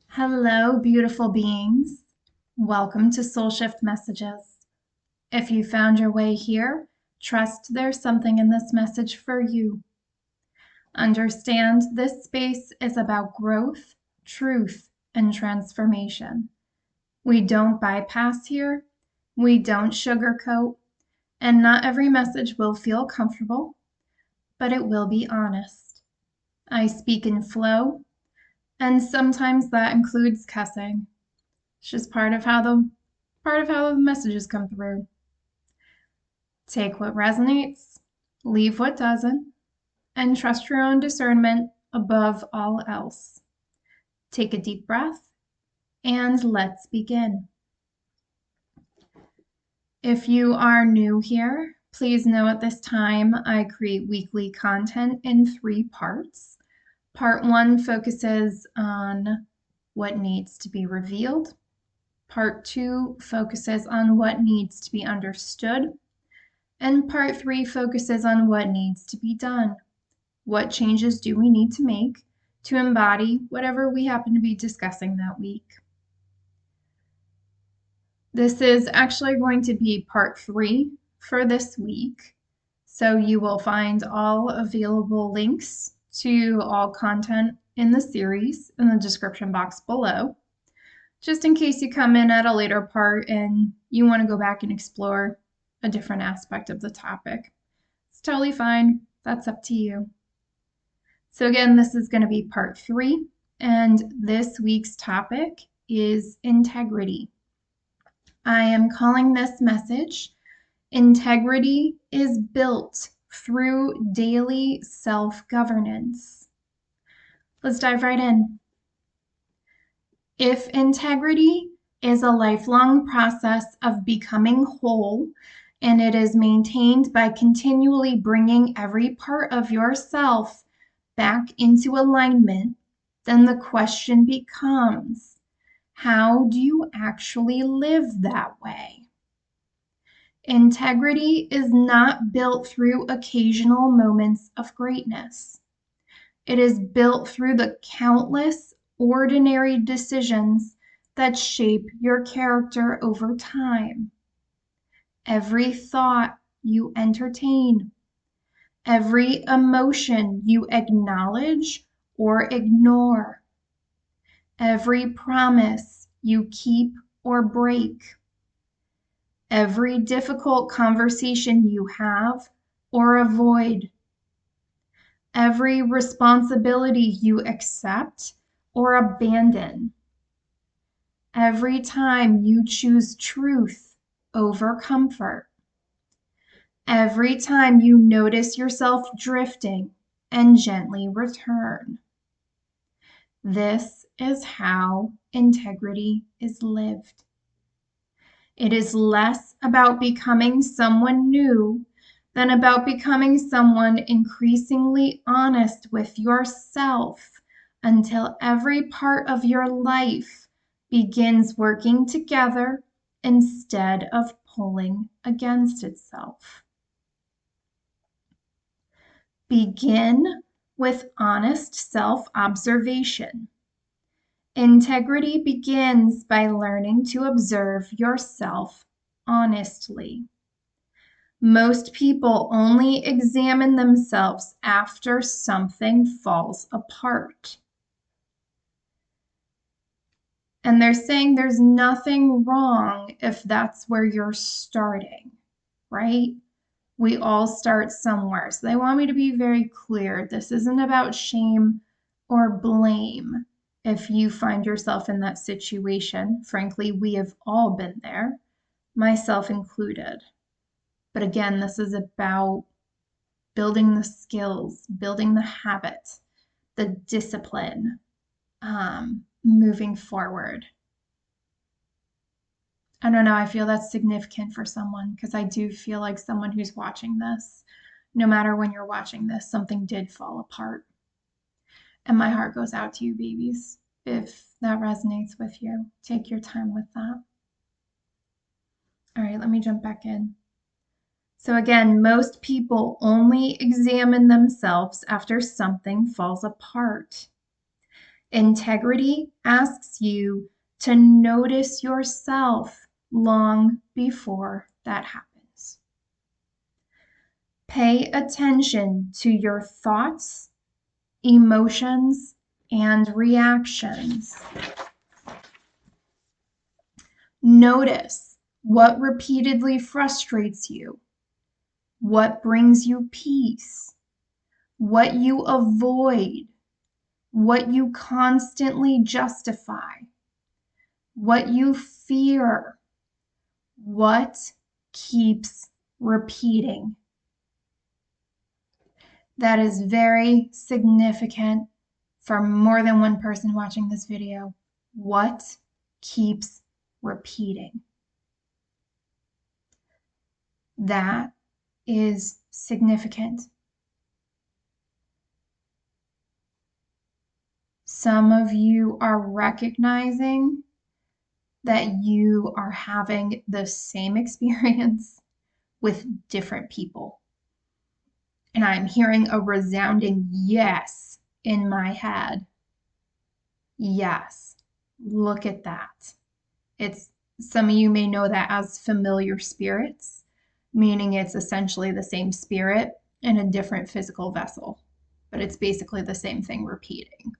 Hello, beautiful beings. Welcome to Soul Shift Messages. If you found your way here, trust there's something in this message for you. Understand this space is about growth, truth, and transformation. We don't bypass here, we don't sugarcoat, and not every message will feel comfortable, but it will be honest. I speak in flow, and sometimes that includes cussing. It's just part of how the messages come through. Take what resonates, leave what doesn't, and trust your own discernment above all else. Take a deep breath and let's begin. If you are new here, please know at this time I create weekly content in 3 parts. Part 1 focuses on what needs to be revealed. Part 2 focuses on what needs to be understood. And part 3 focuses on what needs to be done. What changes do we need to make to embody whatever we happen to be discussing that week? This is actually going to be part 3 for this week. So you will find all available links to all content in the series in the description box below, just in case you come in at a later part and you want to go back and explore a different aspect of the topic. It's totally fine. That's up to you. So again, this is going to be part 3, and this week's topic is integrity. I am calling this message, Integrity is Built Through Daily Self-Governance. Let's dive right in. If integrity is a lifelong process of becoming whole, and it is maintained by continually bringing every part of yourself back into alignment, then the question becomes, how do you actually live that way? Integrity is not built through occasional moments of greatness. It is built through the countless ordinary decisions that shape your character over time. Every thought you entertain, every emotion you acknowledge or ignore, every promise you keep or break, every difficult conversation you have or avoid, every responsibility you accept or abandon, every time you choose truth over comfort, every time you notice yourself drifting and gently return. This is how integrity is lived. It is less about becoming someone new than about becoming someone increasingly honest with yourself until every part of your life begins working together instead of pulling against itself. Begin with honest self-observation. Integrity begins by learning to observe yourself honestly. Most people only examine themselves after something falls apart. And they're saying there's nothing wrong if that's where you're starting, right? We all start somewhere. So they want me to be very clear. This isn't about shame or blame. If you find yourself in that situation, frankly, we have all been there, myself included. But again, this is about building the skills, building the habit, the discipline, moving forward. I don't know, I feel that's significant for someone because I do feel like someone who's watching this, no matter when you're watching this, something did fall apart. And my heart goes out to you, babies. If that resonates with you, take your time with that. All right, let me jump back in. So again, most people only examine themselves after something falls apart. Integrity asks you to notice yourself long before that happens. Pay attention to your thoughts, emotions, and reactions. Notice what repeatedly frustrates you, what brings you peace, what you avoid, what you constantly justify, what you fear, what keeps repeating. That is very significant for more than one person watching this video. What keeps repeating? That is significant. Some of you are recognizing that you are having the same experience with different people. And I'm hearing a resounding yes in my head. Yes, look at that. It's some of you may know that as familiar spirits, meaning it's essentially the same spirit in a different physical vessel, but it's basically the same thing repeating.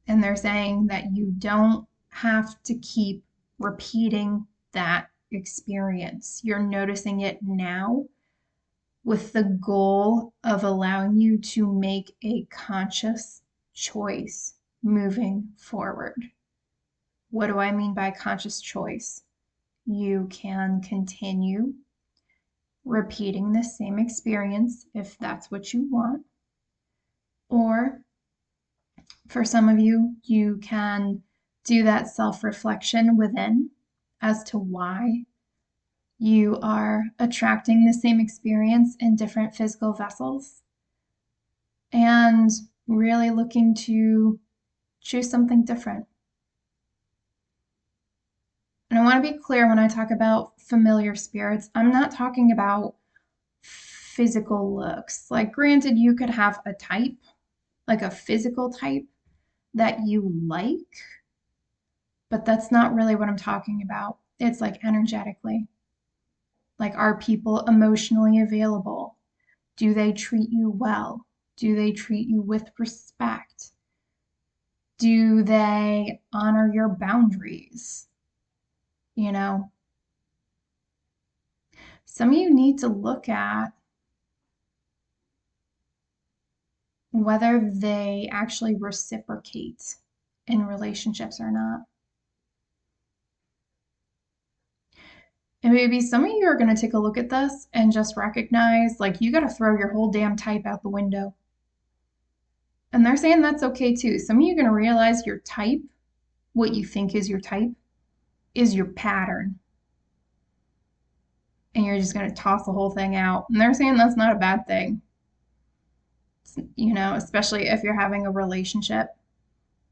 And they're saying that you don't have to keep repeating that experience. You're noticing it now with the goal of allowing you to make a conscious choice moving forward. What do I mean by conscious choice? You can continue repeating the same experience if that's what you want. Or for some of you, you can do that self-reflection within as to why you are attracting the same experience in different physical vessels and really looking to choose something different. And I want to be clear when I talk about familiar spirits, I'm not talking about physical looks. Like, granted, you could have a type, like a physical type that you like, but that's not really what I'm talking about. It's like energetically. Like, are people emotionally available? Do they treat you well? Do they treat you with respect? Do they honor your boundaries? You know, some of you need to look at whether they actually reciprocate in relationships or not. And maybe some of you are going to take a look at this and just recognize, like, you got to throw your whole damn type out the window. And they're saying that's okay too. Some of you are going to realize your type, what you think is your type, is your pattern. And you're just going to toss the whole thing out. And they're saying that's not a bad thing. You know, especially if you're having a relationship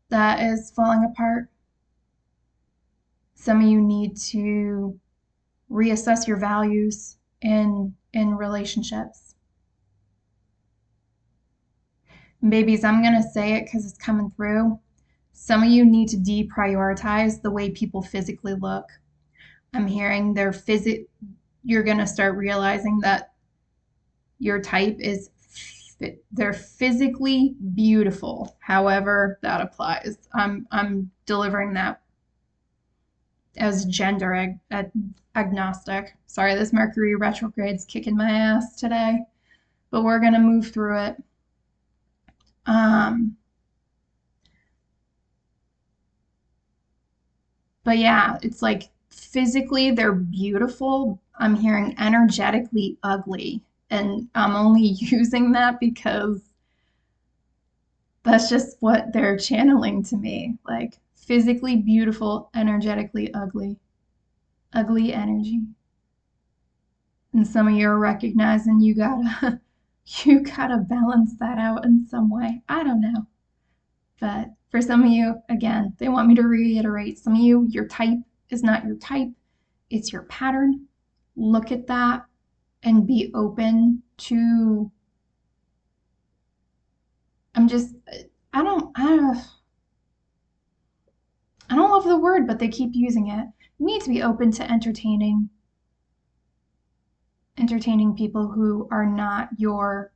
that is falling apart. Some of you need to reassess your values in relationships. Babies, I'm going to say it because it's coming through. Some of you need to deprioritize the way people physically look. I'm hearing you're going to start realizing that your type is they're physically beautiful, however that applies. I'm delivering that as gender agnostic. Sorry, this Mercury retrograde's kicking my ass today, but we're going to move through it. But yeah, it's like physically they're beautiful. I'm hearing energetically ugly. And I'm only using that because that's just what they're channeling to me. Like, physically beautiful, energetically ugly. Ugly energy. And some of you are recognizing you gotta balance that out in some way. I don't know. But for some of you, again, they want me to reiterate, some of you, your type is not your type, it's your pattern. Look at that and be open to, I don't love the word, but they keep using it. You need to be open to entertaining people who are not your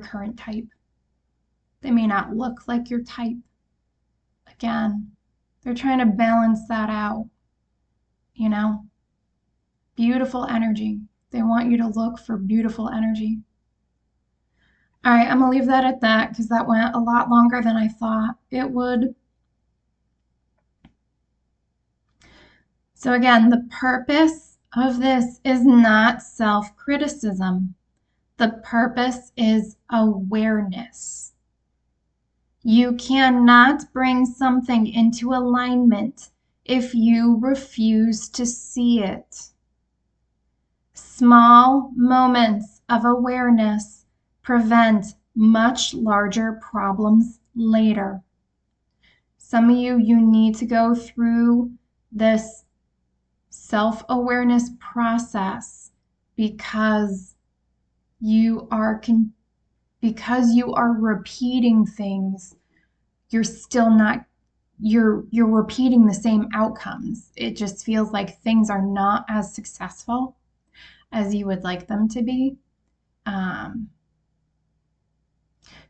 current type. They may not look like your type. Again, they're trying to balance that out, you know? Beautiful energy. They want you to look for beautiful energy. All right, I'm going to leave that at that because that went a lot longer than I thought it would. So again, the purpose of this is not self-criticism. The purpose is awareness. You cannot bring something into alignment if you refuse to see it. Small moments of awareness prevent much larger problems later. Some of you need to go through this self-awareness process because you are repeating things. You're still not you're repeating the same outcomes. It just feels like things are not as successful as you would like them to be.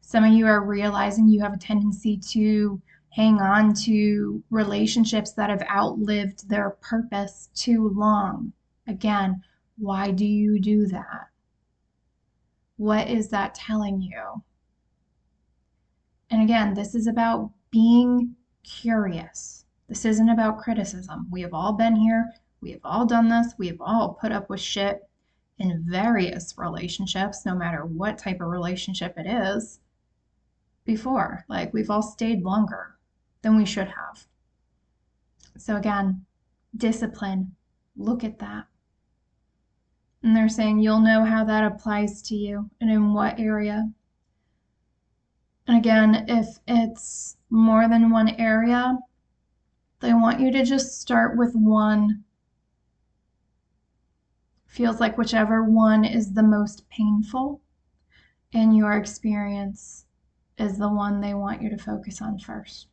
Some of you are realizing you have a tendency to hang on to relationships that have outlived their purpose too long. Again, why do you do that? What is that telling you? And again, this is about being curious. This isn't about criticism. We have all been here. We have all done this. We have all put up with shit in various relationships, no matter what type of relationship it is, before. Like, we've all stayed longer than we should have. So again, discipline. Look at that. And they're saying you'll know how that applies to you and in what area. And again, if it's more than one area, they want you to just start with one. Feels like whichever one is the most painful in your experience is the one they want you to focus on first.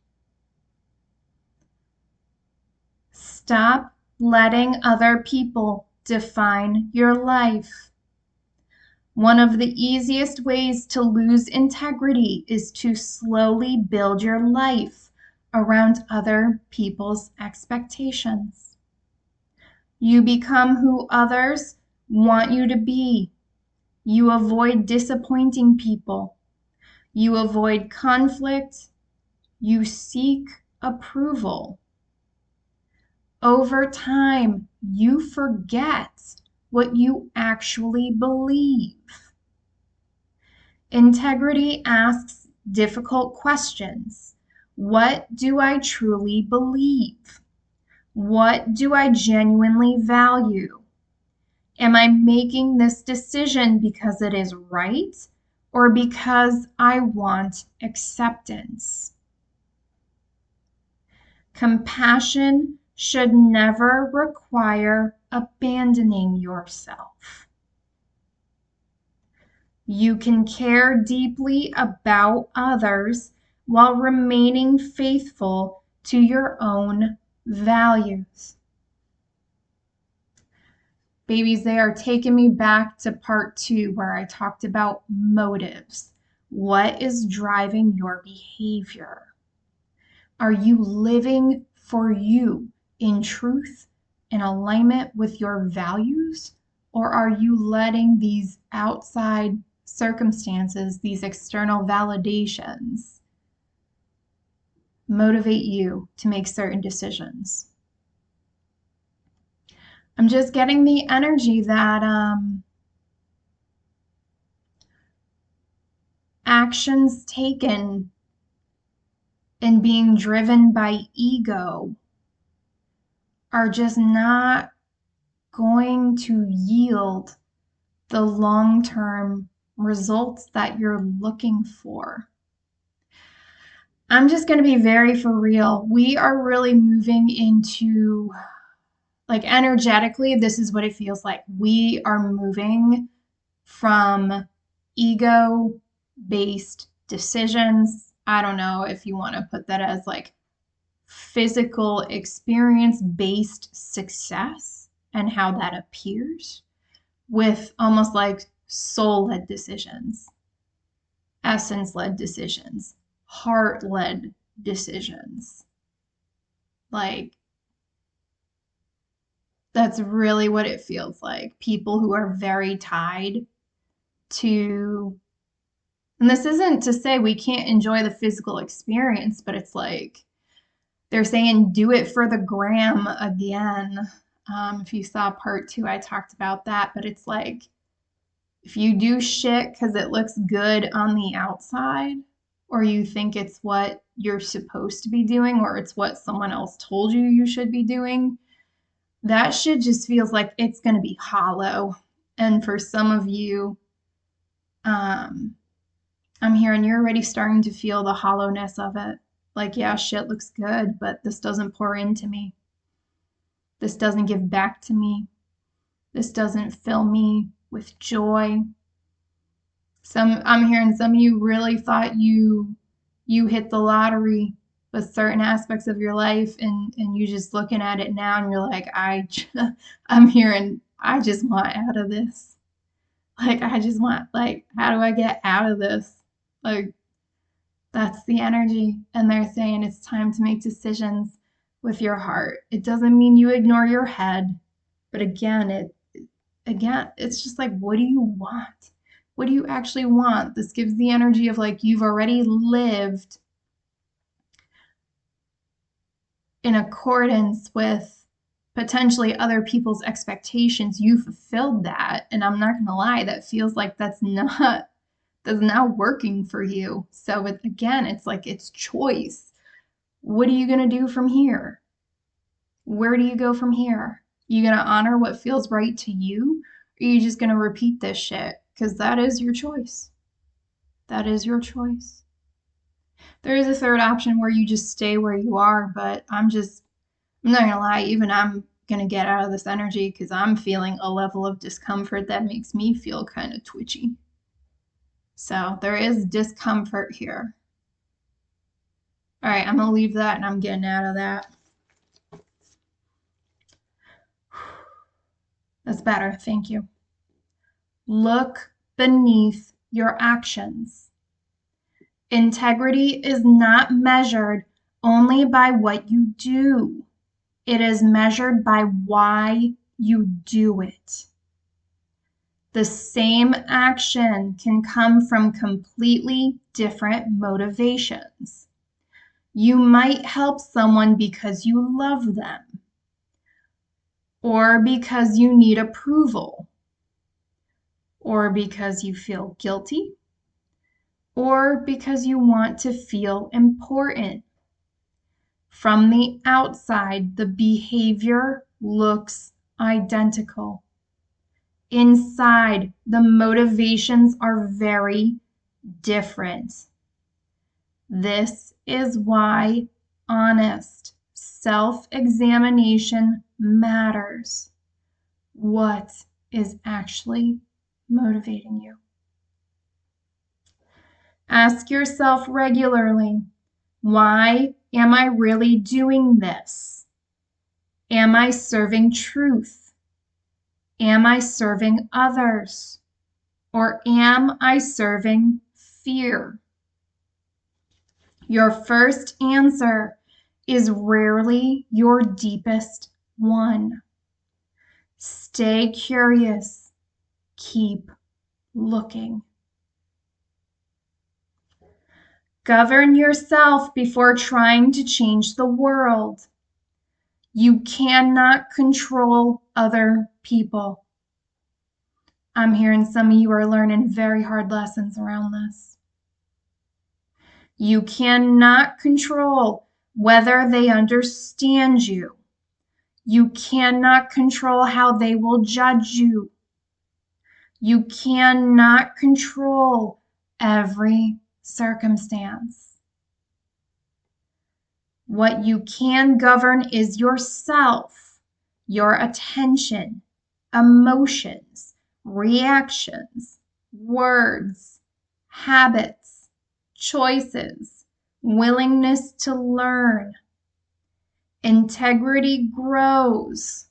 Stop letting other people define your life. One of the easiest ways to lose integrity is to slowly build your life around other people's expectations. You become who others want you to be. You avoid disappointing people. You avoid conflict. You seek approval. Over time, you forget what you actually believe. Integrity asks difficult questions. What do I truly believe? What do I genuinely value? Am I making this decision because it is right or because I want acceptance? Compassion should never require abandoning yourself. You can care deeply about others while remaining faithful to your own values. Babies, they are taking me back to part 2 where I talked about motives. What is driving your behavior? Are you living for you in truth, in alignment with your values? Or are you letting these outside circumstances, these external validations, motivate you to make certain decisions? I'm just getting the energy that actions taken and being driven by ego are just not going to yield the long-term results that you're looking for. I'm just going to be very for real. We are really moving into, like, energetically, this is what it feels like. We are moving from ego-based decisions, I don't know if you want to put that as like physical experience-based success and how that appears, with almost like soul-led decisions, essence-led decisions, heart-led decisions. Like, that's really what it feels like. People who are very tied to, and this isn't to say we can't enjoy the physical experience, but it's like they're saying do it for the gram again. If you saw part 2, I talked about that, but it's like if you do shit because it looks good on the outside, or you think it's what you're supposed to be doing, or it's what someone else told you you should be doing, that shit just feels like it's going to be hollow. And for some of you, I'm hearing you're already starting to feel the hollowness of it. Like, yeah, shit looks good, but this doesn't pour into me. This doesn't give back to me. This doesn't fill me with joy. I'm hearing some of you really thought you hit the lottery with certain aspects of your life, and you just looking at it now and you're like, I'm hearing, I just want out of this. Like, I just want, like, how do I get out of this? Like, that's the energy. And they're saying it's time to make decisions with your heart. It doesn't mean you ignore your head, but again, it's just like, what do you want? What do you actually want? This gives the energy of like you've already lived in accordance with potentially other people's expectations. You fulfilled that, and I'm not gonna lie, that feels like that's not working for you. So again, it's like it's choice. What are you gonna do from here? Where do you go from here? You gonna honor what feels right to you, or are you just gonna repeat this shit? Because that is your choice. That is your choice. There is a third option where you just stay where you are, but I'm not gonna lie, even I'm gonna get out of this energy because I'm feeling a level of discomfort that makes me feel kind of twitchy. So there is discomfort here. All right, I'm gonna leave that and I'm getting out of that. That's better, thank you. Look beneath your actions. Integrity is not measured only by what you do. It is measured by why you do it. The same action can come from completely different motivations. You might help someone because you love them, or because you need approval, or because you feel guilty, or because you want to feel important. From the outside, the behavior looks identical. Inside, the motivations are very different. This is why honest self-examination matters. What is actually motivating you? Ask yourself regularly, why am I really doing this? Am I serving truth? Am I serving others? Or am I serving fear? Your first answer is rarely your deepest one. Stay curious. Keep looking. Govern yourself before trying to change the world. You cannot control other people. I'm hearing some of you are learning very hard lessons around this. You cannot control whether they understand you. You cannot control how they will judge you. You cannot control every circumstance. What you can govern is yourself, your attention, emotions, reactions, words, habits, choices, willingness to learn. Integrity grows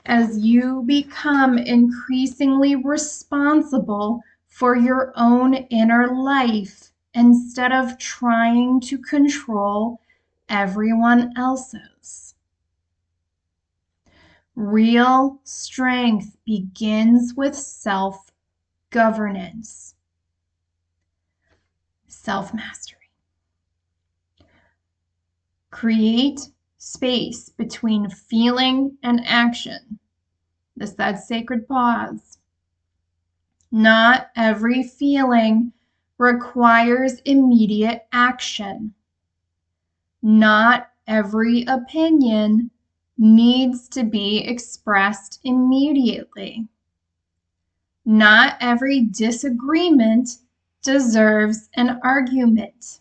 as you become increasingly responsible for your own inner life instead of trying to control everyone else's. Real strength begins with self-governance, self-mastery. Create space between feeling and action. That sacred pause. Not every feeling requires immediate action. Not every opinion needs to be expressed immediately. Not every disagreement deserves an argument.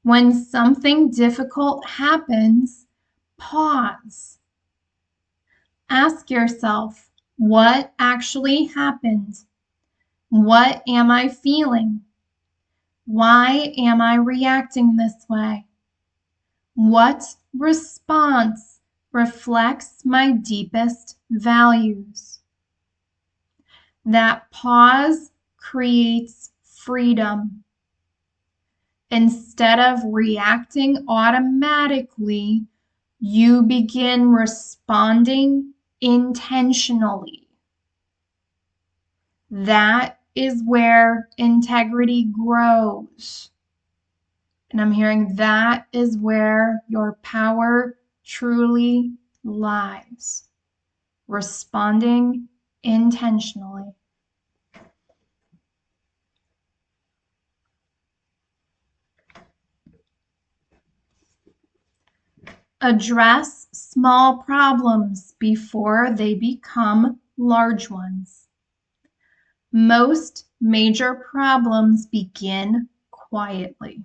When something difficult happens, pause. Ask yourself, what actually happened? What am I feeling? Why am I reacting this way? What response reflects my deepest values? That pause creates freedom. Instead of reacting automatically, you begin responding intentionally. That is where integrity grows. And I'm hearing that is where your power truly lies. Responding intentionally. Address small problems before they become large ones. Most major problems begin quietly.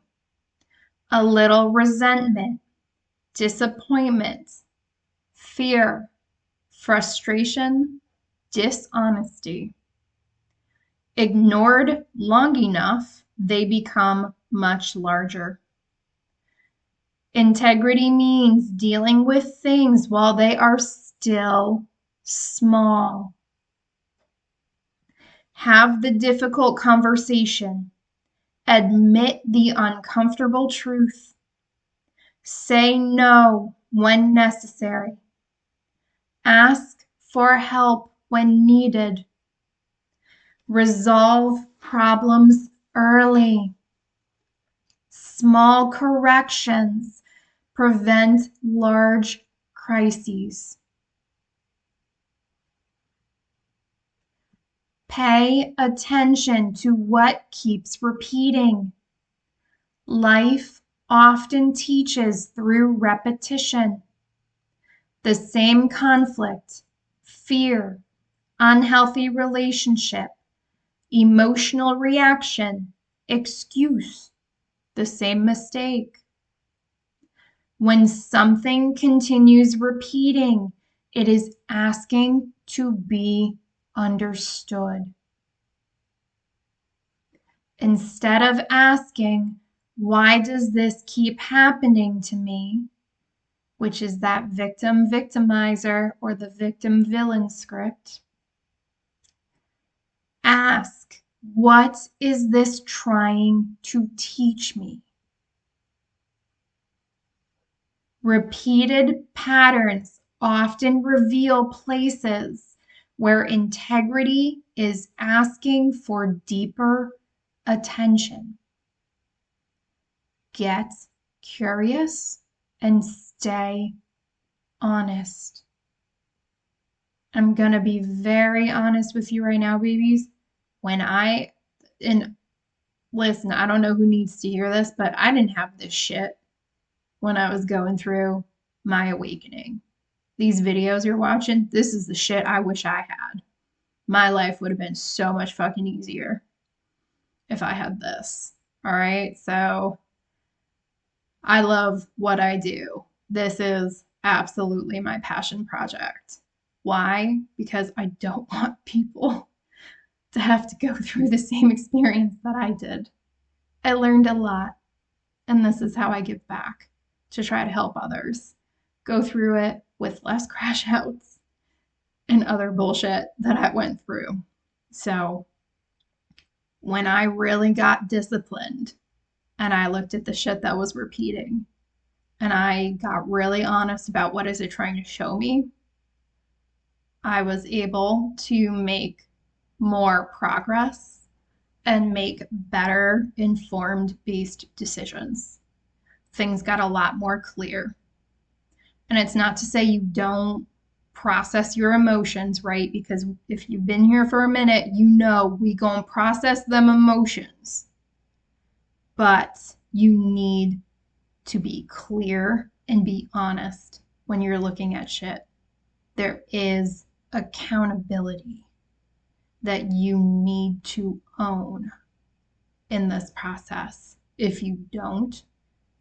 A little resentment, disappointment, fear, frustration, dishonesty. Ignored long enough, they become much larger. Integrity means dealing with things while they are still small. Have the difficult conversation. Admit the uncomfortable truth. Say no when necessary. Ask for help when needed. Resolve problems early. Small corrections prevent large crises. Pay attention to what keeps repeating. Life often teaches through repetition. The same conflict, fear, unhealthy relationship, emotional reaction, excuse, the same mistake. When something continues repeating, it is asking to be understood. Instead of asking, why does this keep happening to me? Which is that victim-victimizer or the victim-villain script. Ask, what is this trying to teach me? Repeated patterns often reveal places where integrity is asking for deeper attention. Get curious and stay honest. I'm going to be very honest with you right now, babies. Listen, I don't know who needs to hear this, but I didn't have this shit when I was going through my awakening. These videos you're watching, this is the shit I wish I had. My life would have been so much fucking easier if I had this. All right, so I love what I do. This is absolutely my passion project. Why? Because I don't want people to have to go through the same experience that I did. I learned a lot, and this is how I give back to try to help others go through it with less crash outs and other bullshit that I went through. So when I really got disciplined and I looked at the shit that was repeating and I got really honest about what is it trying to show me, I was able to make more progress and make better informed based decisions. Things got a lot more clear. And it's not to say you don't process your emotions, right? Because if you've been here for a minute, you know we gonna process them emotions. But you need to be clear and be honest when you're looking at shit. There is accountability that you need to own in this process. If you don't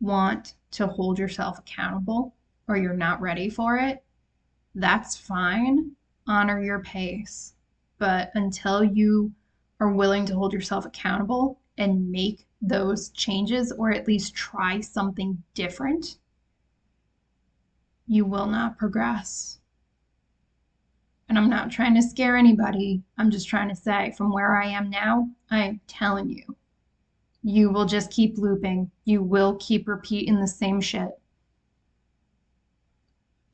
want to hold yourself accountable or you're not ready for it, that's fine. Honor your pace. But until you are willing to hold yourself accountable and make those changes, or at least try something different, you will not progress. And I'm not trying to scare anybody. I'm just trying to say, from where I am now, I'm telling you, you will just keep looping. You will keep repeating the same shit.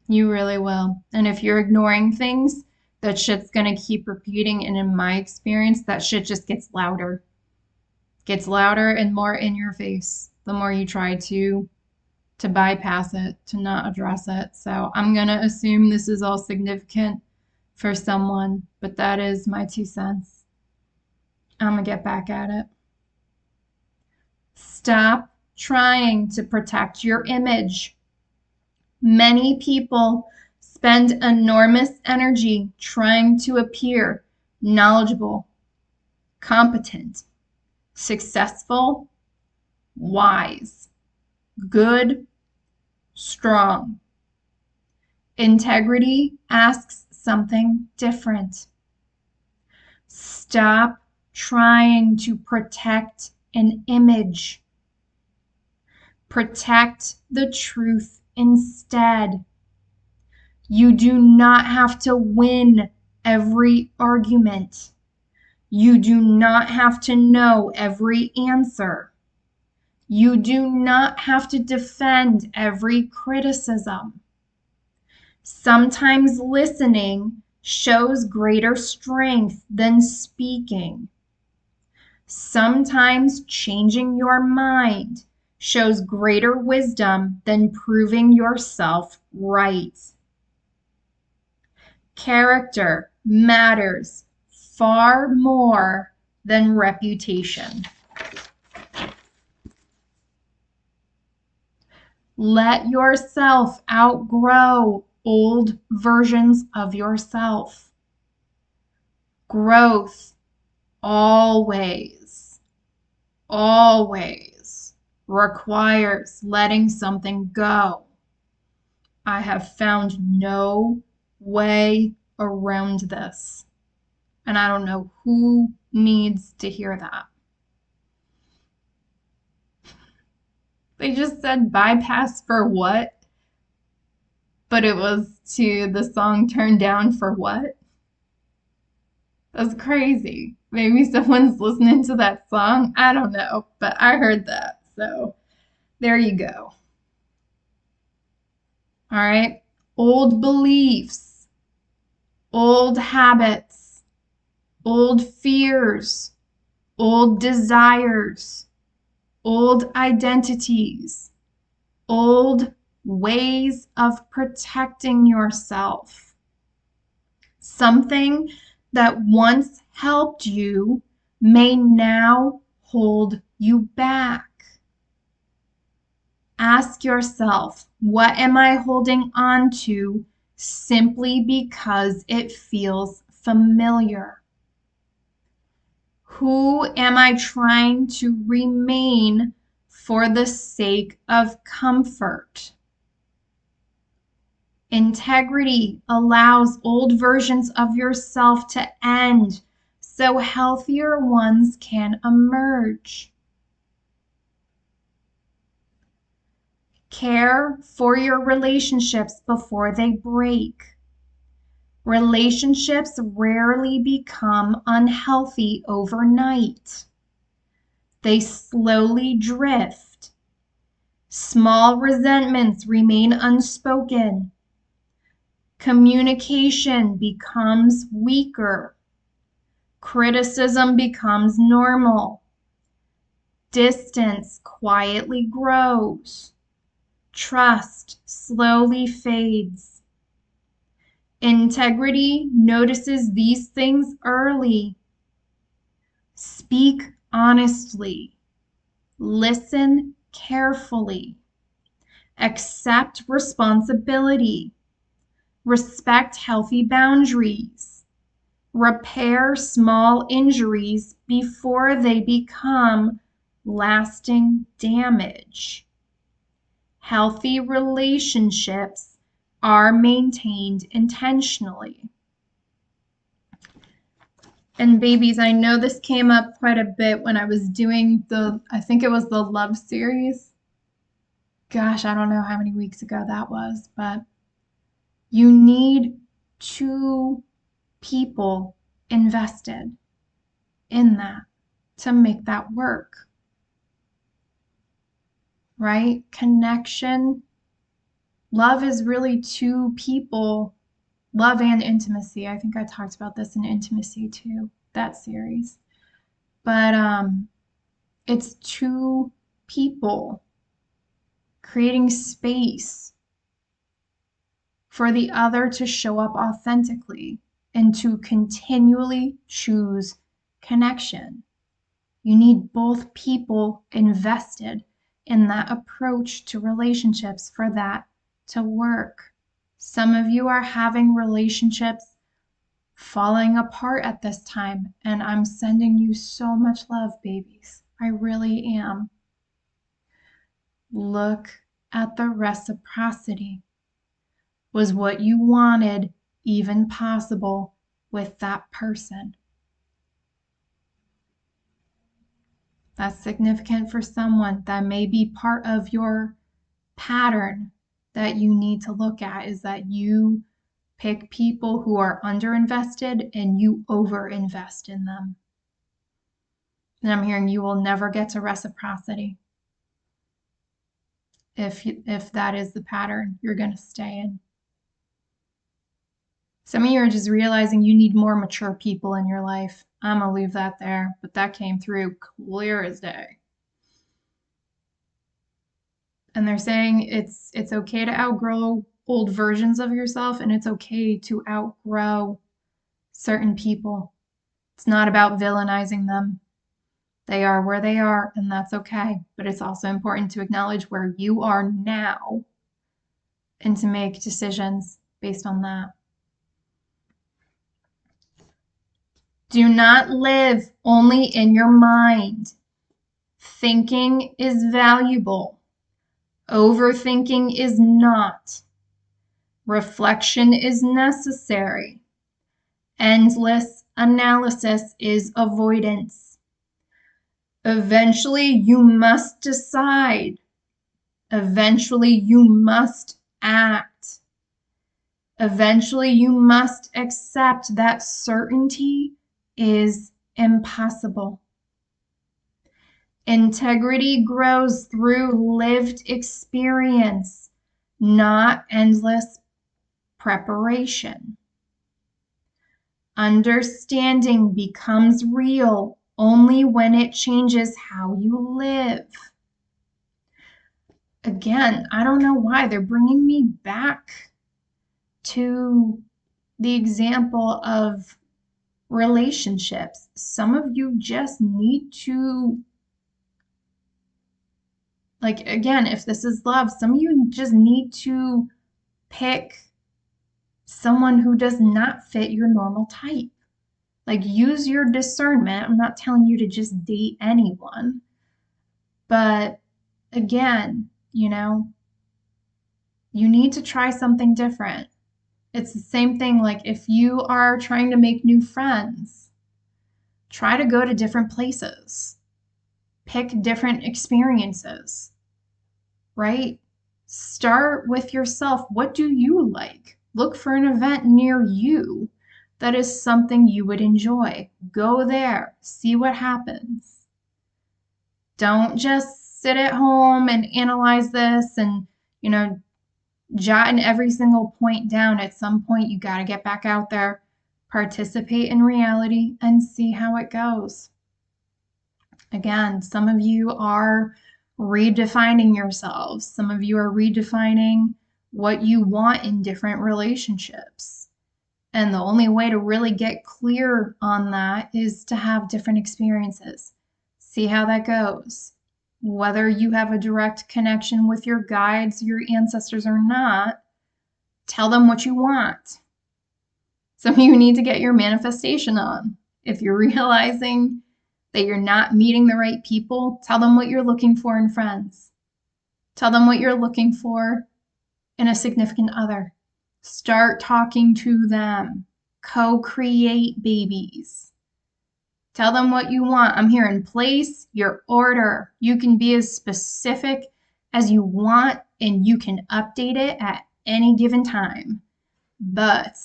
You really will. And if you're ignoring things, that shit's gonna keep repeating. And in my experience, that shit just gets louder. Gets louder and more in your face the more you try to bypass it, to not address it. So I'm gonna assume this is all significant for someone, but that is my 2 cents. I'm gonna get back at it. Stop trying to protect your image. Many people spend enormous energy trying to appear knowledgeable, competent, successful, wise, good, strong. Integrity asks something different. Stop trying to protect an image. Protect the truth instead. You do not have to win every argument. You do not have to know every answer. You do not have to defend every criticism. Sometimes listening shows greater strength than speaking. Sometimes changing your mind shows greater wisdom than proving yourself right. Character matters far more than reputation. Let yourself outgrow old versions of yourself. Growth always requires letting something go. I have found no way around this, and I don't know who needs to hear that. They just said bypass for what? But it was to the song Turn Down for What? That's crazy. Maybe someone's listening to that song. I don't know, but I heard that. So there you go. All right. Old beliefs, old habits, old fears, old desires, old identities, old ways of protecting yourself. Something that once helped you may now hold you back. Ask yourself, what am I holding on to simply because it feels familiar? Who am I trying to remain for the sake of comfort? Integrity allows old versions of yourself to end so healthier ones can emerge. Care for your relationships before they break. Relationships rarely become unhealthy overnight. They slowly drift. Small resentments remain unspoken. Communication becomes weaker. Criticism becomes normal. Distance quietly grows. Trust slowly fades. Integrity notices these things early. Speak honestly. Listen carefully. Accept responsibility. Respect healthy boundaries. Repair small injuries before they become lasting damage. Healthy relationships are maintained intentionally. And babies, I know this came up quite a bit when I was doing I think it was the love series. Gosh, I don't know how many weeks ago that was, but you need two people invested in that to make that work, right? Connection. Love is really two people, love and intimacy. I think I talked about this in intimacy too, that series. But it's two people creating space for the other to show up authentically and to continually choose connection. You need both people invested in that approach to relationships for that to work. Some of you are having relationships falling apart at this time, and I'm sending you so much love, babies. I really am. Look at the reciprocity. Was what you wanted even possible with that person? That's significant for someone. That may be part of your pattern that you need to look at, is that you pick people who are underinvested and you overinvest in them. And I'm hearing you will never get to reciprocity if that is the pattern you're going to stay in. Some of you are just realizing you need more mature people in your life. I'm going to leave that there, but that came through clear as day. And they're saying it's okay to outgrow old versions of yourself, and it's okay to outgrow certain people. It's not about villainizing them. They are where they are, and that's okay. But it's also important to acknowledge where you are now and to make decisions based on that. Do not live only in your mind. Thinking is valuable. Overthinking is not. Reflection is necessary. Endless analysis is avoidance. Eventually, you must decide. Eventually, you must act. Eventually, you must accept that certainty is impossible. Integrity grows through lived experience, not endless preparation. Understanding becomes real only when it changes how you live. Again, I don't know why they're bringing me back to the example of relationships. Some of you just need to, like, again, if this is love, some of you just need to pick someone who does not fit your normal type. Like, use your discernment. I'm not telling you to just date anyone. But again, you need to try something different. It's the same thing, like if you are trying to make new friends, try to go to different places. Pick different experiences, right? Start with yourself. What do you like? Look for an event near you that is something you would enjoy. Go there, see what happens. Don't just sit at home and analyze this and, jotting every single point down. At some point, you got to get back out there, participate in reality, and see how it goes. Again, some of you are redefining yourselves. Some of you are redefining what you want in different relationships. And the only way to really get clear on that is to have different experiences. See how that goes. Whether you have a direct connection with your guides, your ancestors or not, tell them what you want. Some of you need to get your manifestation on. If you're realizing that you're not meeting the right people, tell them what you're looking for in friends. Tell them what you're looking for in a significant other. Start talking to them. Co-create babies. Tell them what you want. I'm here in place your order. You can be as specific as you want and you can update it at any given time, but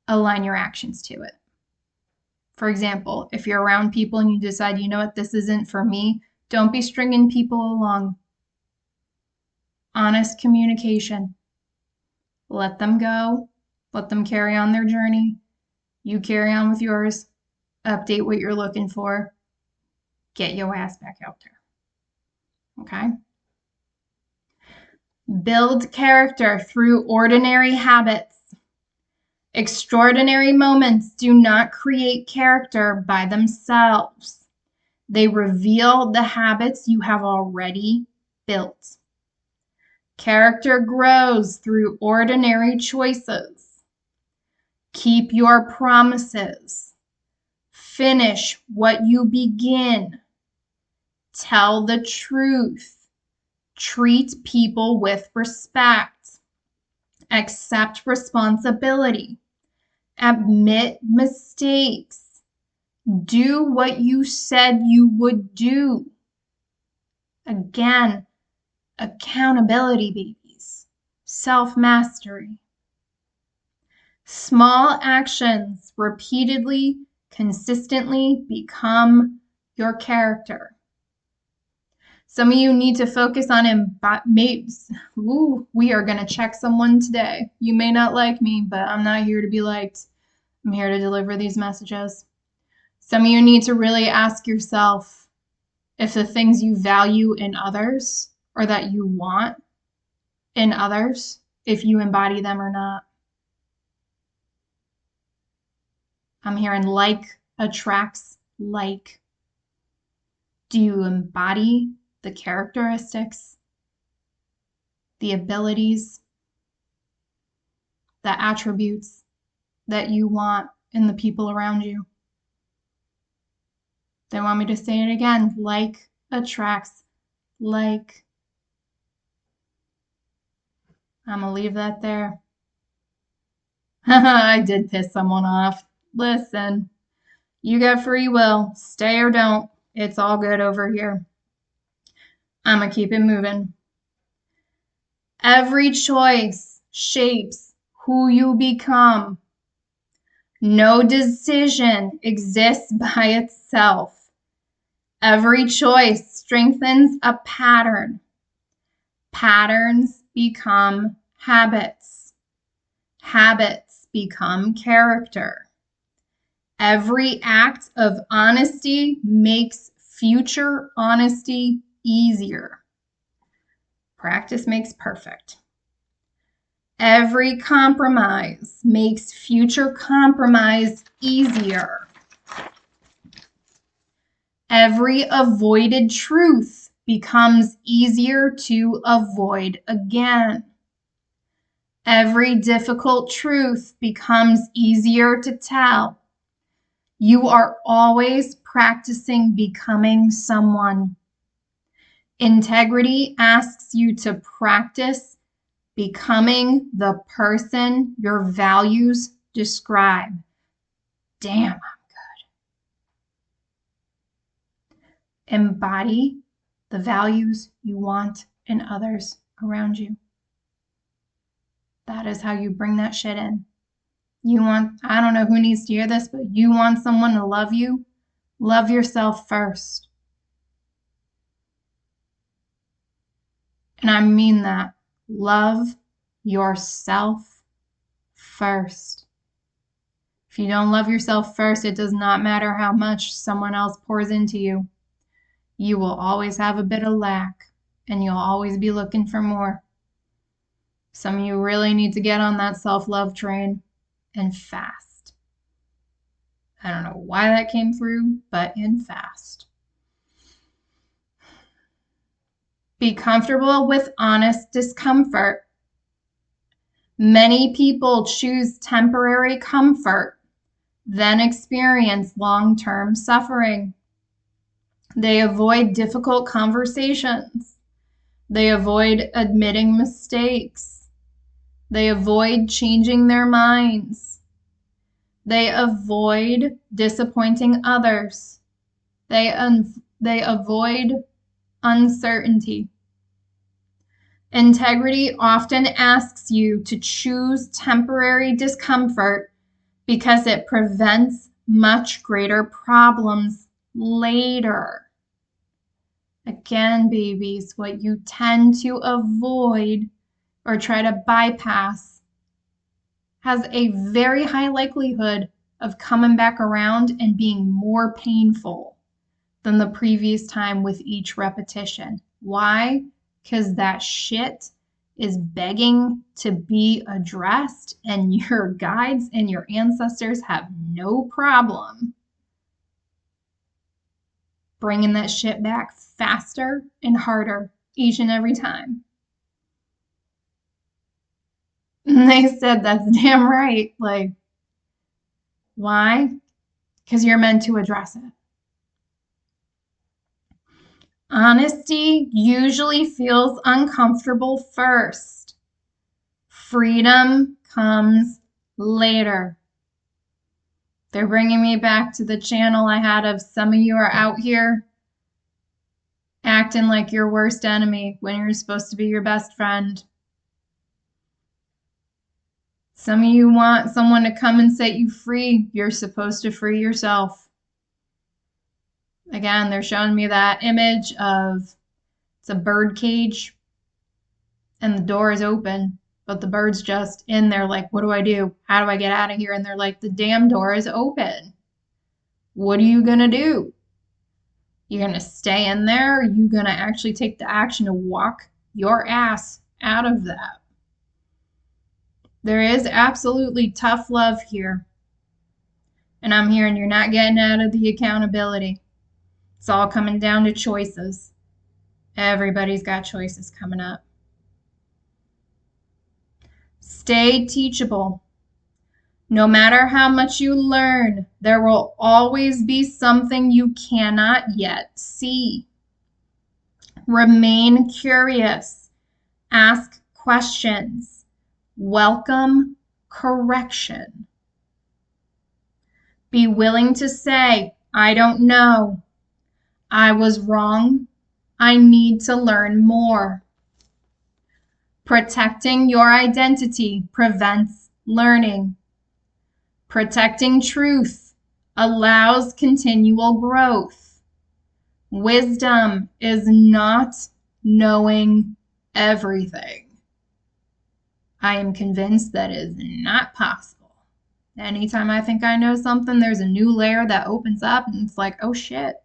align your actions to it. For example, if you're around people and you decide, you know what, this isn't for me, don't be stringing people along. Honest communication. Let them go. Let them carry on their journey. You carry on with yours. Update what you're looking for. Get your ass back out there. Okay? Build character through ordinary habits. Extraordinary moments do not create character by themselves. They reveal the habits you have already built. Character grows through ordinary choices. Keep your promises. Finish what you begin. Tell the truth. Treat people with respect. Accept responsibility. Admit mistakes. Do what you said you would do. Again, accountability, babies. Self-mastery. Small actions repeatedly, consistently become your character. Some of you need to focus on we are going to check someone today. You may not like me, but I'm not here to be liked. I'm here to deliver these messages. Some of you need to really ask yourself if the things you value in others or that you want in others, if you embody them or not. I'm hearing like attracts like. Do you embody the characteristics, the abilities, the attributes that you want in the people around you? They want me to say it again. Like attracts like. I'm going to leave that there. I did piss someone off. Listen, you got free will. Stay or don't. It's all good over here. I'm going to keep it moving. Every choice shapes who you become. No decision exists by itself. Every choice strengthens a pattern. Patterns become habits. Habits become character. Every act of honesty makes future honesty easier. Practice makes perfect. Every compromise makes future compromise easier. Every avoided truth becomes easier to avoid again. Every difficult truth becomes easier to tell. You are always practicing becoming someone. Integrity asks you to practice becoming the person your values describe. Damn, I'm good. Embody the values you want in others around you. That is how you bring that shit in. You want, I don't know who needs to hear this, but you want someone to love you? Love yourself first. And I mean that. Love yourself first. If you don't love yourself first, it does not matter how much someone else pours into you. You will always have a bit of lack, and you'll always be looking for more. Some of you really need to get on that self-love train, and fast. I don't know why that came through, but in fast. Be comfortable with honest discomfort. Many people choose temporary comfort, then experience long-term suffering. They avoid difficult conversations. They avoid admitting mistakes. They avoid changing their minds. They avoid disappointing others. They avoid uncertainty. Integrity often asks you to choose temporary discomfort because it prevents much greater problems later. Again, babies, what you tend to avoid or try to bypass has a very high likelihood of coming back around and being more painful than the previous time with each repetition. Why? Because that shit is begging to be addressed, and your guides and your ancestors have no problem bringing that shit back faster and harder each and every time. And they said, that's damn right. Like, why? Because you're meant to address it. Honesty usually feels uncomfortable first. Freedom comes later. They're bringing me back to the channel I had of some of you are out here acting like your worst enemy when you're supposed to be your best friend. Some of you want someone to come and set you free. You're supposed to free yourself. Again, they're showing me that image of it's a bird cage and the door is open, but the bird's just in there like, what do I do? How do I get out of here? And they're like, the damn door is open. What are you going to do? You're going to stay in there? Or are you going to actually take the action to walk your ass out of that? There is absolutely tough love here. And I'm hearing you're not getting out of the accountability. It's all coming down to choices. Everybody's got choices coming up. Stay teachable. No matter how much you learn, there will always be something you cannot yet see. Remain curious. Ask questions. Welcome correction. Be willing to say, I don't know. I was wrong. I need to learn more. Protecting your identity prevents learning. Protecting truth allows continual growth. Wisdom is not knowing everything. I am convinced that is not possible. Anytime I think I know something, there's a new layer that opens up and it's like, oh shit.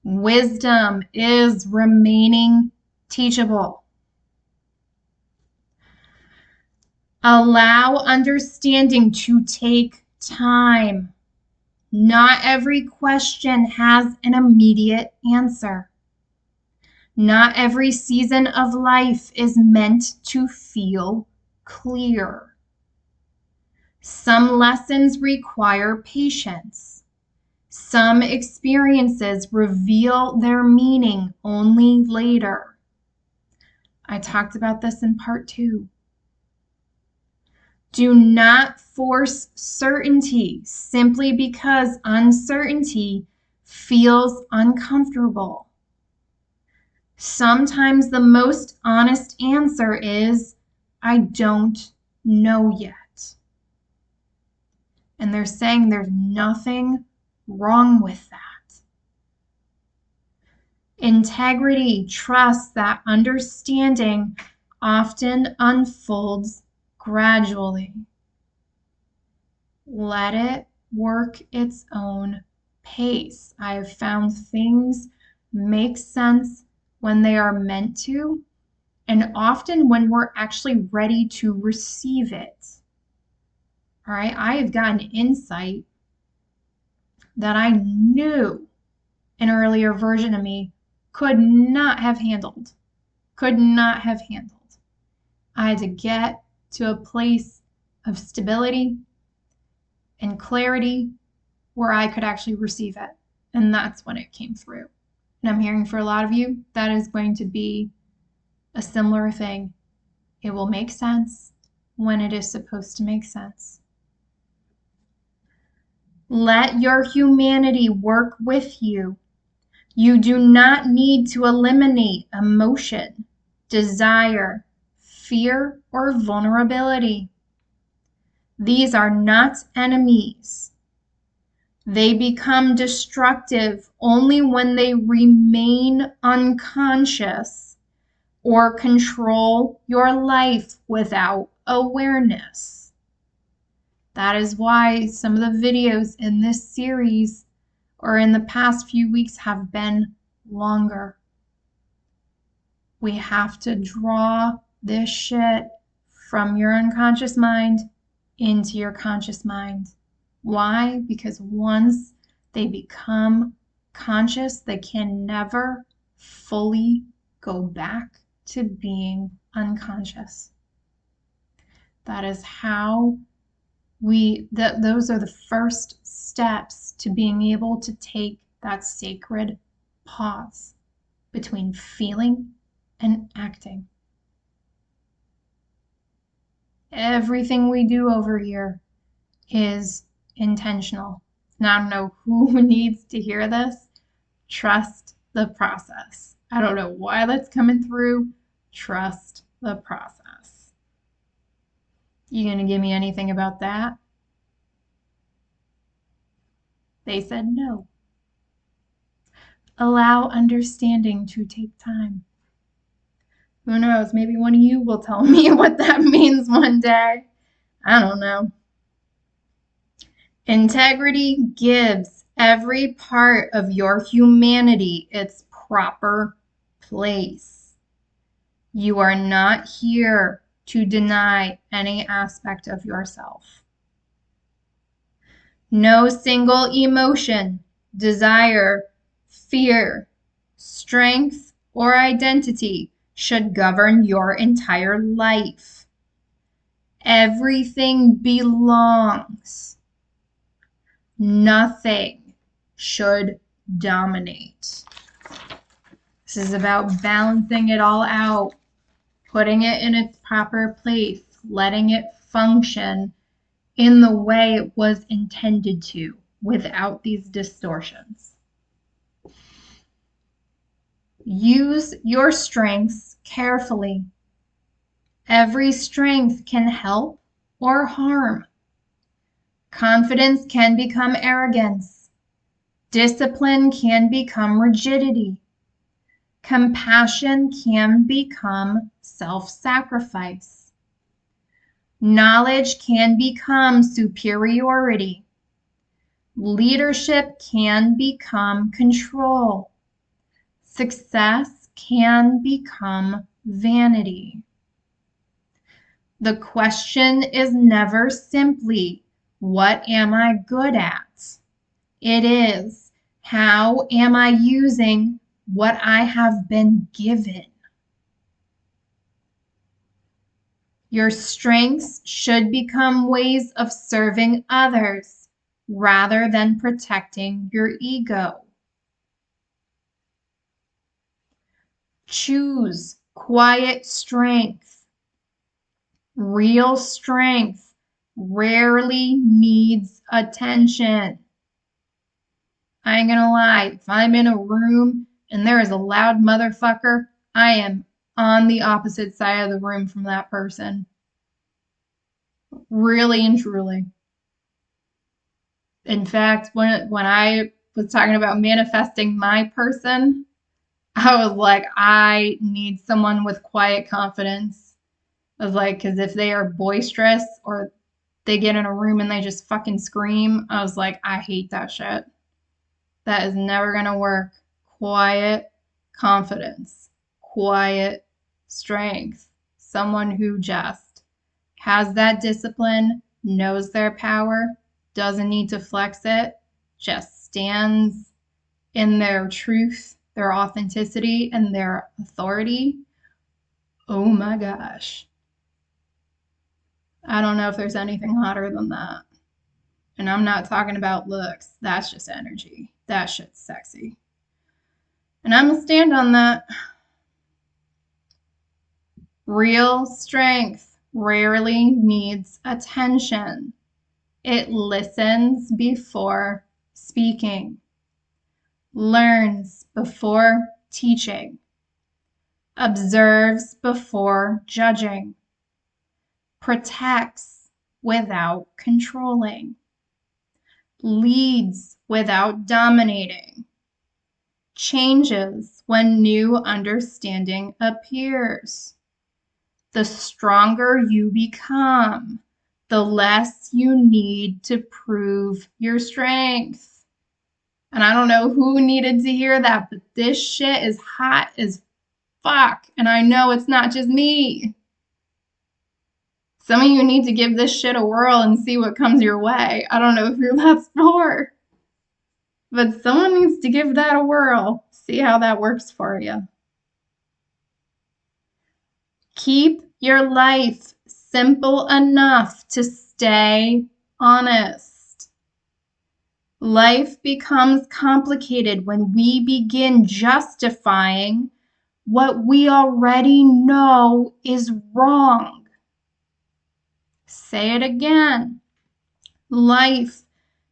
Wisdom is remaining teachable. Allow understanding to take time. Not every question has an immediate answer. Not every season of life is meant to feel clear. Some lessons require patience. Some experiences reveal their meaning only later. I talked about this in part 2. Do not force certainty simply because uncertainty feels uncomfortable. Sometimes the most honest answer is, I don't know yet. And they're saying there's nothing wrong with that. Integrity, trust, that understanding often unfolds gradually. Let it work its own pace. I have found things make sense when they are meant to, and often when we're actually ready to receive it. All right, I have gotten insight that I knew an earlier version of me could not have handled. I had to get to a place of stability and clarity where I could actually receive it. And that's when it came through. And I'm hearing for a lot of you, that is going to be a similar thing. It will make sense when it is supposed to make sense. Let your humanity work with you. You do not need to eliminate emotion, desire, fear, or vulnerability. These are not enemies. They become destructive only when they remain unconscious or control your life without awareness. That is why some of the videos in this series or in the past few weeks have been longer. We have to draw this shit from your unconscious mind into your conscious mind. Why? Because once they become conscious, they can never fully go back to being unconscious. That is how those are the first steps to being able to take that sacred pause between feeling and acting. Everything we do over here is intentional. Now, I don't know who needs to hear this. Trust the process. I don't know why that's coming through. Trust the process. You gonna give me anything about that? They said no. Allow understanding to take time. Who knows? Maybe one of you will tell me what that means one day. I don't know. Integrity gives every part of your humanity its proper place. You are not here to deny any aspect of yourself. No single emotion, desire, fear, strength, or identity should govern your entire life. Everything belongs. Nothing should dominate. This is about balancing it all out, putting it in its proper place, letting it function in the way it was intended to, without these distortions. Use your strengths carefully. Every strength can help or harm. Confidence can become arrogance. Discipline can become rigidity. Compassion can become self-sacrifice. Knowledge can become superiority. Leadership can become control. Success can become vanity. The question is never simply, what am I good at? It is, how am I using what I have been given? Your strengths should become ways of serving others rather than protecting your ego. Choose quiet strength. Real strength rarely needs attention. I ain't gonna lie, if I'm in a room and there is a loud motherfucker, I am on the opposite side of the room from that person. Really and truly. In fact, when I was talking about manifesting my person, I was like, I need someone with quiet confidence. I was like, because if they are boisterous or they get in a room and they just fucking scream, I was like, I hate that shit. That is never going to work. Quiet confidence, quiet strength. Someone who just has that discipline, knows their power, doesn't need to flex it, just stands in their truth, their authenticity, and their authority. Oh my gosh. I don't know if there's anything hotter than that. And I'm not talking about looks. That's just energy. That shit's sexy. And I'm going to stand on that. Real strength rarely needs attention. It listens before speaking, learns before teaching, observes before judging, protects without controlling, leads without dominating, changes when new understanding appears. The stronger you become, the less you need to prove your strength. And I don't know who needed to hear that, but this shit is hot as fuck. And I know it's not just me. Some of you need to give this shit a whirl and see what comes your way. I don't know who that's for. But someone needs to give that a whirl. See how that works for you. Keep your life simple enough to stay honest. Life becomes complicated when we begin justifying what we already know is wrong. Say it again. Life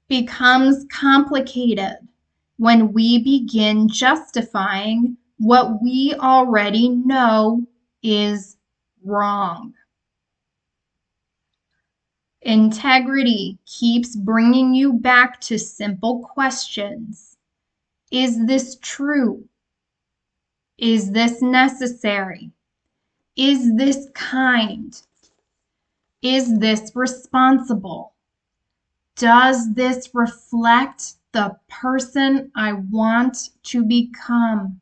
becomes complicated when we begin justifying what we already know is wrong. Integrity keeps bringing you back to simple questions. Is this true? Is this necessary? Is this kind? Is this responsible? Does this reflect the person I want to become?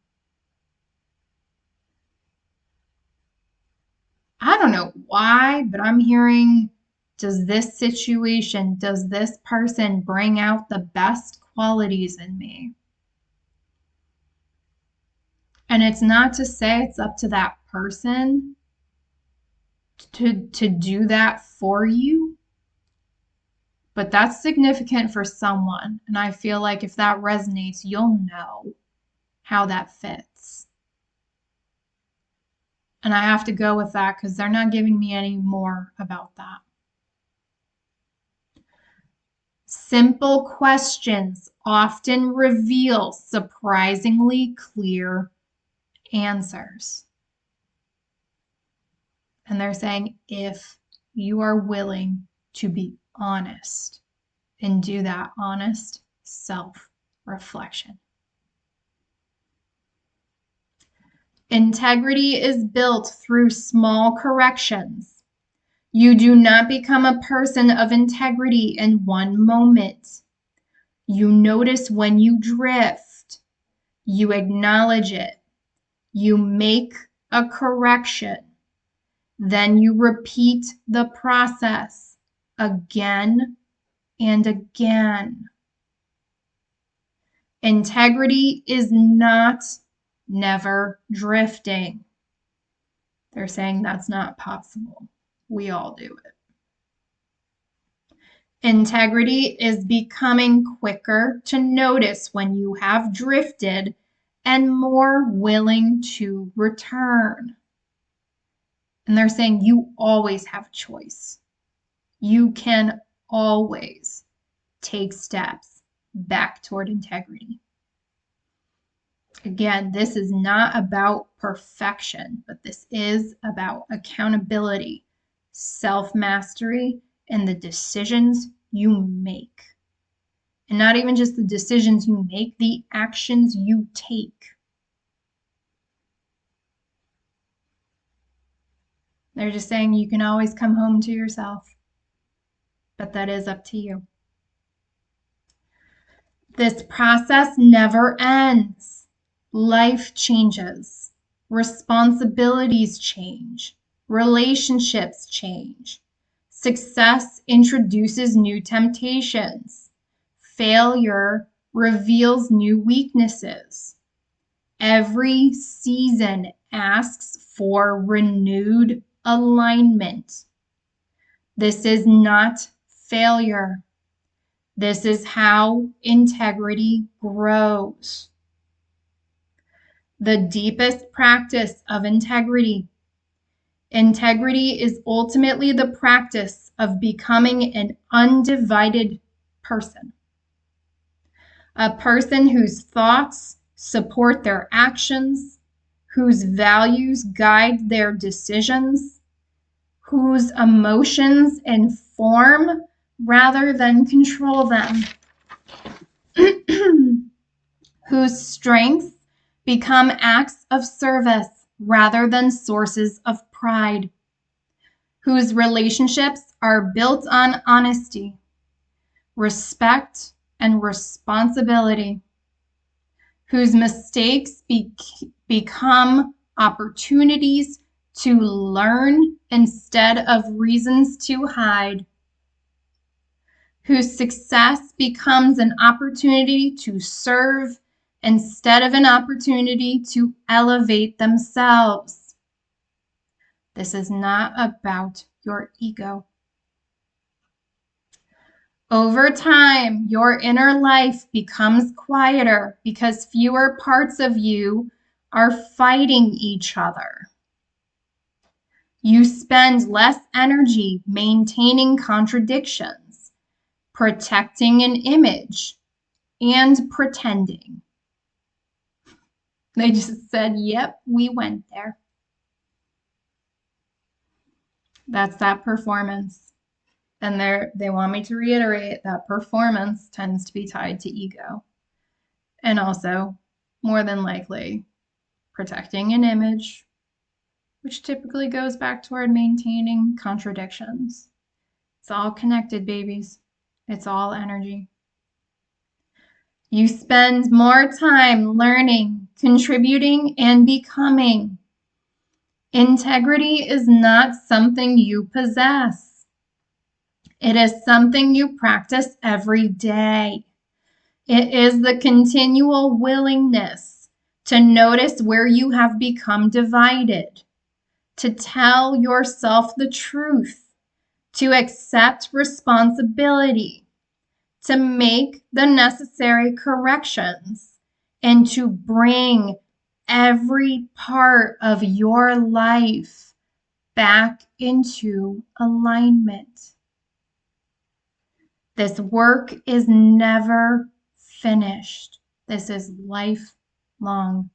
I don't know why, but I'm hearing, does this situation, does this person bring out the best qualities in me? And it's not to say it's up to that person to do that for you, but that's significant for someone. And I feel like if that resonates, you'll know how that fits. And I have to go with that because they're not giving me any more about that. Simple questions often reveal surprisingly clear answers. And they're saying if you are willing to be honest and do that honest self-reflection. Integrity is built through small corrections. You do not become a person of integrity in one moment. You notice when you drift. You acknowledge it. You make a correction. Then you repeat the process again and again. Integrity is not never drifting. They're saying that's not possible. We all do it. Integrity is becoming quicker to notice when you have drifted and more willing to return. And they're saying you always have a choice. You can always take steps back toward integrity. Again, this is not about perfection, but this is about accountability, self-mastery, and the decisions you make. And not even just the decisions you make, the actions you take. They're just saying you can always come home to yourself, but that is up to you. This process never ends. Life changes. Responsibilities change. Relationships change. Success introduces new temptations. Failure reveals new weaknesses. Every season asks for renewed alignment. This is not failure. This is how integrity grows. The deepest practice of integrity. Integrity is ultimately the practice of becoming an undivided person. A person whose thoughts support their actions, whose values guide their decisions, whose emotions inform rather than control them, whose strengths become acts of service rather than sources of pride, whose relationships are built on honesty, respect, and responsibility, whose mistakes become opportunities to learn instead of reasons to hide, whose success becomes an opportunity to serve instead of an opportunity to elevate themselves. This is not about your ego. Over time, your inner life becomes quieter because fewer parts of you are fighting each other. You spend less energy maintaining contradictions, protecting an image, and pretending. They just said, yep, we went there. That's that performance. And they want me to reiterate that performance tends to be tied to ego. And also, more than likely, protecting an image, which typically goes back toward maintaining contradictions. It's all connected, babies. It's all energy. You spend more time learning, contributing, and becoming. Integrity is not something you possess. It is something you practice every day. It is the continual willingness to notice where you have become divided, to tell yourself the truth, to accept responsibility, to make the necessary corrections, and to bring every part of your life back into alignment. This work is never finished. This is lifelong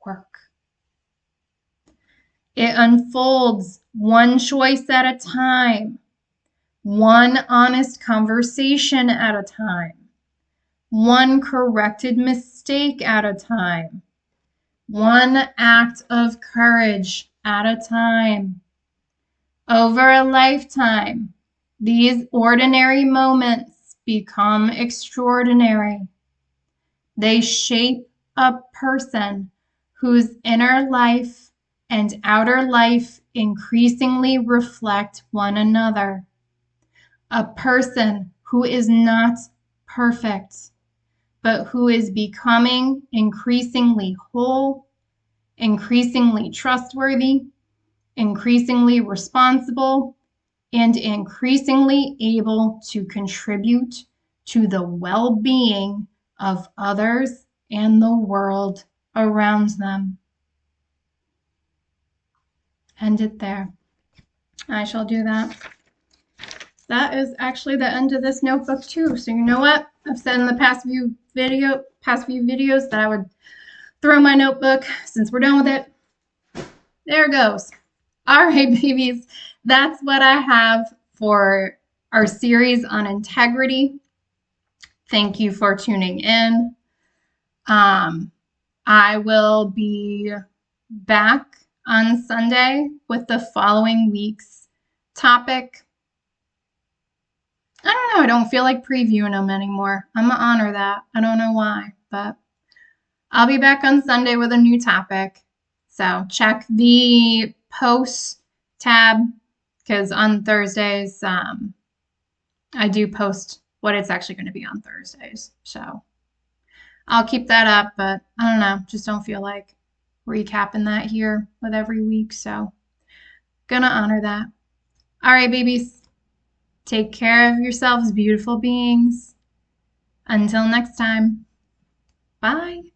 work. It unfolds one choice at a time, one honest conversation at a time, one corrected mistake at a time, one act of courage at a time. Over a lifetime, these ordinary moments become extraordinary. They shape a person whose inner life and outer life increasingly reflect one another. A person who is not perfect, but who is becoming increasingly whole, increasingly trustworthy, increasingly responsible, and increasingly able to contribute to the well-being of others and the world around them. End it there. I shall do that. That is actually the end of this notebook too. So you know what? I've said in the past few videos that I would throw my notebook since we're done with it. There it goes. All right, babies, that's what I have for our series on integrity. Thank you for tuning in. I will be back on Sunday with the following week's topic. I don't know. I don't feel like previewing them anymore. I'm going to honor that. I don't know why, but I'll be back on Sunday with a new topic. So check the posts tab because on Thursdays, I do post what it's actually going to be on Thursdays. So I'll keep that up, but I don't know. Just don't feel like recapping that here with every week. So gonna honor that. All right, babies. Take care of yourselves, beautiful beings. Until next time. Bye.